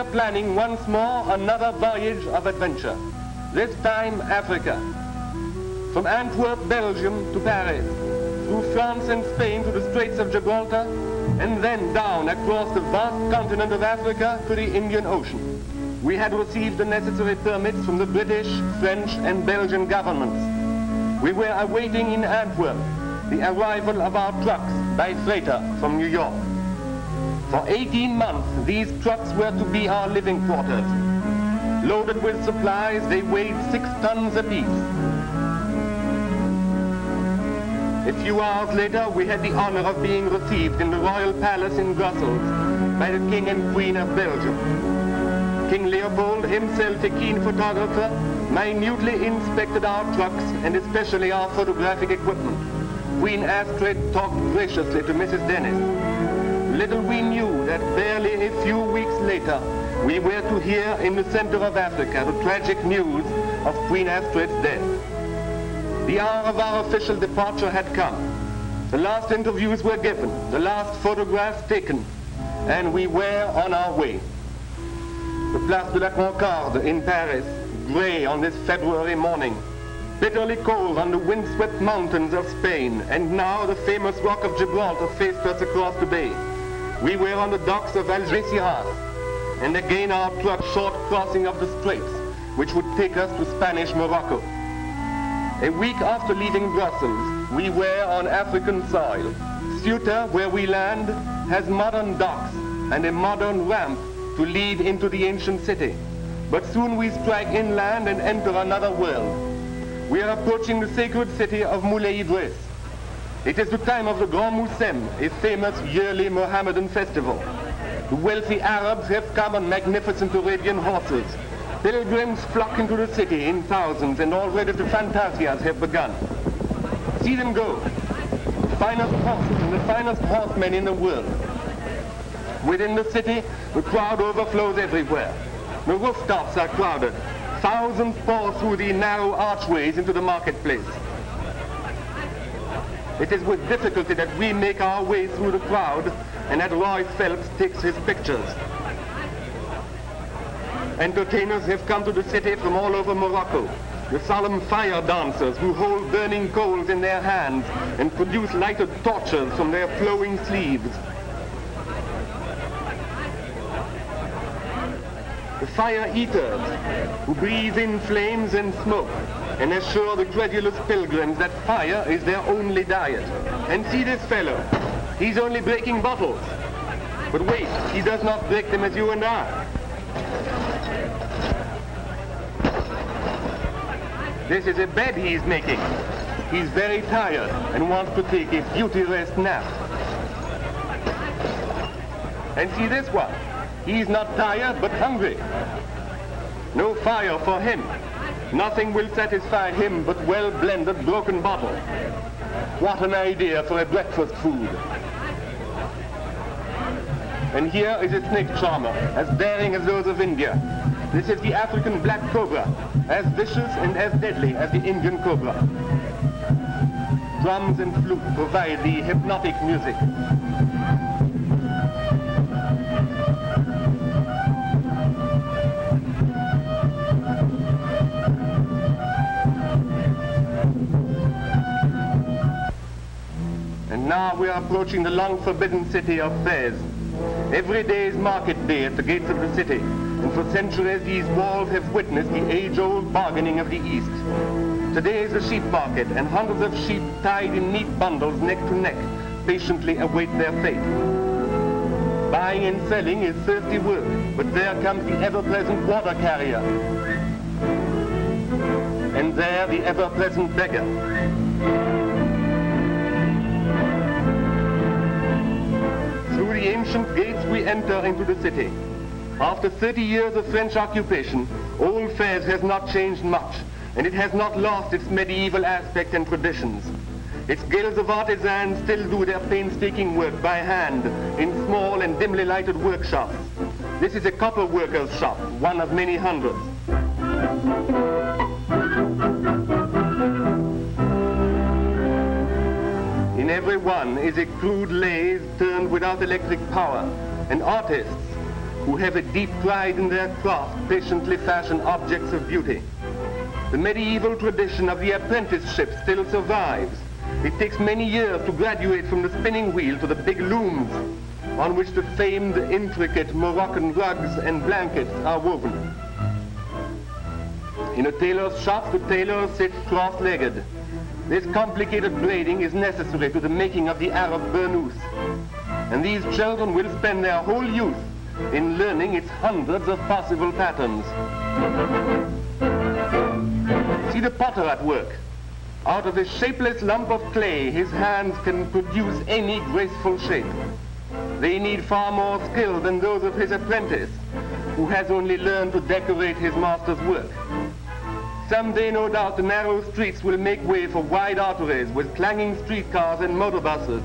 we're planning once more another voyage of adventure, this time Africa. From Antwerp, Belgium to Paris, through France and Spain to the Straits of Gibraltar, and then down across the vast continent of Africa to the Indian Ocean. We had received the necessary permits from the British, French, and Belgian governments. We were awaiting in Antwerp the arrival of our trucks by freighter from New York. For 18 months, these trucks were to be our living quarters. Loaded with supplies, they weighed 6 tons apiece. A few hours later, we had the honor of being received in the Royal Palace in Brussels by the King and Queen of Belgium. King Leopold, himself a keen photographer, minutely inspected our trucks and especially our photographic equipment. Queen Astrid talked graciously to Mrs. Dennis. Little we knew that barely a few weeks later, we were to hear in the center of Africa the tragic news of Queen Astrid's death. The hour of our official departure had come. The last interviews were given, the last photographs taken, and we were on our way. The Place de la Concorde in Paris, gray on this February morning, bitterly cold on the windswept mountains of Spain, and now the famous Rock of Gibraltar faced us across the bay. We were on the docks of Algeciras, and again our truck short crossing of the straits, which would take us to Spanish Morocco. A week after leaving Brussels, we were on African soil. Ceuta, where we land, has modern docks and a modern ramp to lead into the ancient city. But soon we strike inland and enter another world. We are approaching the sacred city of Moulay Idris. It is the time of the Grand Moussem, a famous yearly Mohammedan festival. The wealthy Arabs have come on magnificent Arabian horses. Pilgrims flock into the city in thousands, and already the fantasias have begun. See them go. The finest horses and the finest horsemen in the world. Within the city, the crowd overflows everywhere. The rooftops are crowded. Thousands pour through the narrow archways into the marketplace. It is with difficulty that we make our way through the crowd and that Roy Phelps takes his pictures. Entertainers have come to the city from all over Morocco. The solemn fire dancers who hold burning coals in their hands and produce lighted torches from their flowing sleeves. The fire eaters who breathe in flames and smoke and assure the credulous pilgrims that fire is their only diet. And see this fellow. He's only breaking bottles. But wait, he does not break them as you and I. This is a bed he is making. He's very tired and wants to take a beauty rest nap. And see this one. He's not tired, but hungry. No fire for him. Nothing will satisfy him but well-blended broken bottle. What an idea for a breakfast food. And here is a snake charmer, as daring as those of India. This is the African black cobra, as vicious and as deadly as the Indian cobra. Drums and flute provide the hypnotic music. And now we are approaching the long forbidden city of Fez. Every day is market day at the gates of the city, and for centuries these walls have witnessed the age-old bargaining of the East. Today is the sheep market, and hundreds of sheep tied in neat bundles neck to neck patiently await their fate. Buying and selling is thirsty work, but there comes the ever-present water carrier. And there the ever-present beggar. Through the ancient gates we enter into the city. After 30 years of French occupation, Old Fez has not changed much, and it has not lost its medieval aspect and traditions. Its guilds of artisans still do their painstaking work by hand in small and dimly lighted workshops. This is a copper worker's shop, one of many hundreds. In every one is a crude lathe turned without electric power, and artists, who have a deep pride in their craft, patiently fashion objects of beauty. The medieval tradition of the apprenticeship still survives. It takes many years to graduate from the spinning wheel to the big looms on which the famed intricate Moroccan rugs and blankets are woven. In a tailor's shop, the tailor sits cross-legged. This complicated braiding is necessary to the making of the Arab burnous, and these children will spend their whole youth in learning its hundreds of possible patterns. See the potter at work. Out of a shapeless lump of clay, his hands can produce any graceful shape. They need far more skill than those of his apprentice, who has only learned to decorate his master's work. Someday, no doubt, the narrow streets will make way for wide arteries with clanging streetcars and motor buses.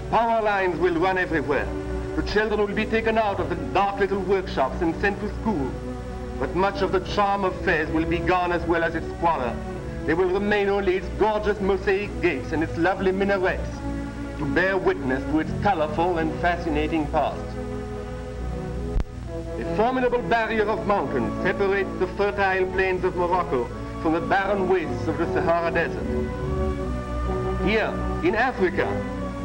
Power lines will run everywhere. The children will be taken out of the dark little workshops and sent to school. But much of the charm of Fez will be gone as well as its squalor. There will remain only its gorgeous mosaic gates and its lovely minarets to bear witness to its colorful and fascinating past. A formidable barrier of mountains separates the fertile plains of Morocco from the barren wastes of the Sahara Desert. Here, in Africa,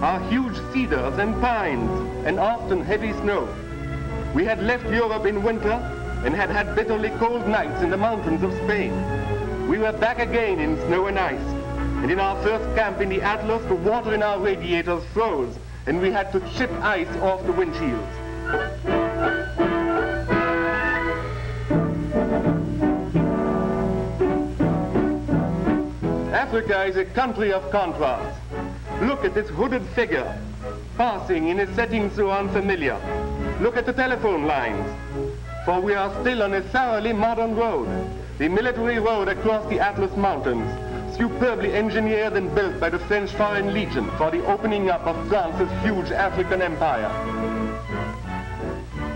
are huge cedars and pines, and often heavy snow. We had left Europe in winter and had had bitterly cold nights in the mountains of Spain. We were back again in snow and ice, and in our first camp in the Atlas, the water in our radiators froze, and we had to chip ice off the windshields. Africa is a country of contrasts. Look at this hooded figure, passing in a setting so unfamiliar. Look at the telephone lines, for we are still on a thoroughly modern road, the military road across the Atlas Mountains, superbly engineered and built by the French Foreign Legion for the opening up of France's huge African empire.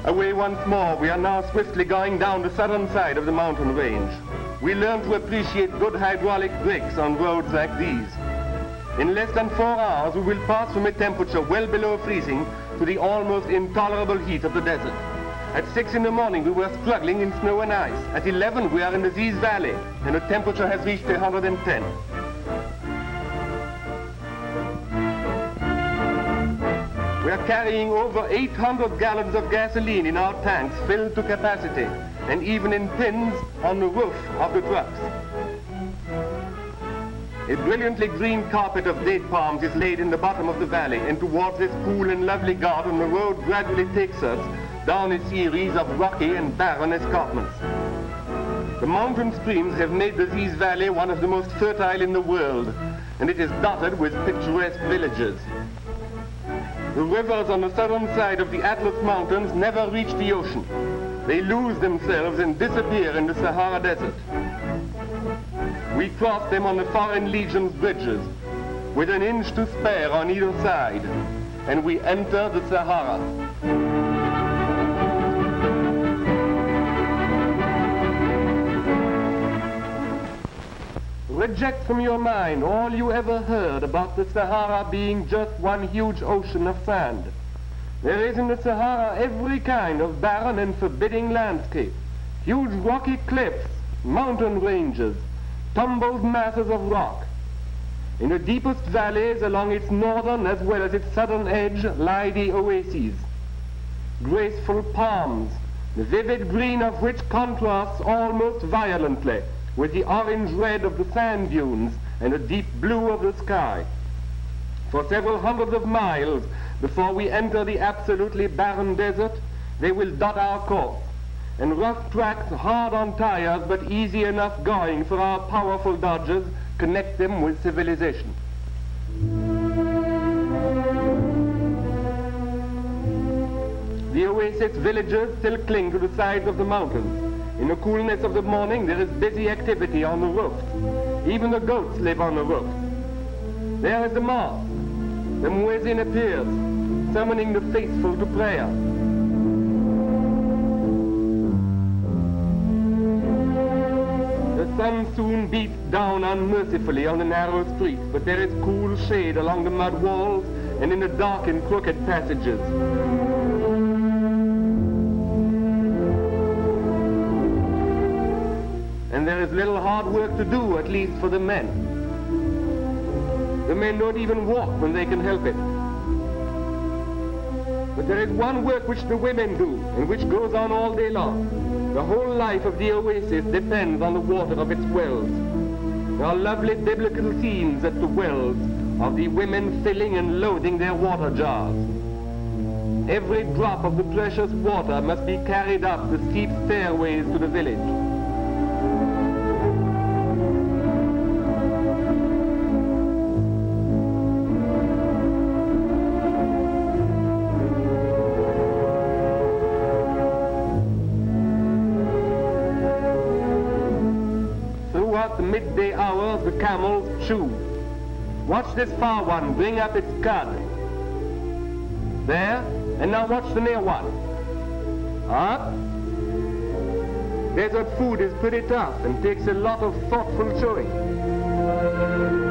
Away once more, we are now swiftly going down the southern side of the mountain range. We learn to appreciate good hydraulic brakes on roads like these. In less than 4 hours, we will pass from a temperature well below freezing to the almost intolerable heat of the desert. At 6 in the morning, we were struggling in snow and ice. At 11, we are in the Ziz Valley, and the temperature has reached 110. We are carrying over 800 gallons of gasoline in our tanks filled to capacity, and even in tins on the roof of the trucks. A brilliantly green carpet of date palms is laid in the bottom of the valley, and towards this cool and lovely garden the road gradually takes us down a series of rocky and barren escarpments. The mountain streams have made the Ziz Valley one of the most fertile in the world, and it is dotted with picturesque villages. The rivers on the southern side of the Atlas Mountains never reach the ocean. They lose themselves and disappear in the Sahara Desert. We cross them on the Foreign Legion's bridges, with an inch to spare on either side, and we enter the Sahara. Reject from your mind all you ever heard about the Sahara being just one huge ocean of sand. There is in the Sahara every kind of barren and forbidding landscape, huge rocky cliffs, mountain ranges, tumbled masses of rock. In the deepest valleys along its northern as well as its southern edge lie the oases, graceful palms, the vivid green of which contrasts almost violently with the orange red of the sand dunes and the deep blue of the sky. For several hundreds of miles before we enter the absolutely barren desert, they will dot our course, and rough tracks hard on tires but easy enough going for our powerful dodgers connect them with civilization. The oasis villages still cling to the sides of the mountains. In the coolness of the morning, there is busy activity on the roofs. Even the goats live on the roofs. There is the mosque. The muezzin appears, summoning the faithful to prayer. The sun soon beats down unmercifully on the narrow streets, but there is cool shade along the mud walls and in the dark and crooked passages. and there is little hard work to do, at least for the men. The men don't even walk when they can help it. But there is one work which the women do, and which goes on all day long. The whole life of the oasis depends on the water of its wells. There are lovely biblical scenes at the wells of the women filling and loading their water jars. Every drop of the precious water must be carried up the steep stairways to the village. Throughout the midday hours, the camels chew. Watch this far one bring up its cud. There, and now watch the near one. Up. Desert food is pretty tough and takes a lot of thoughtful chewing.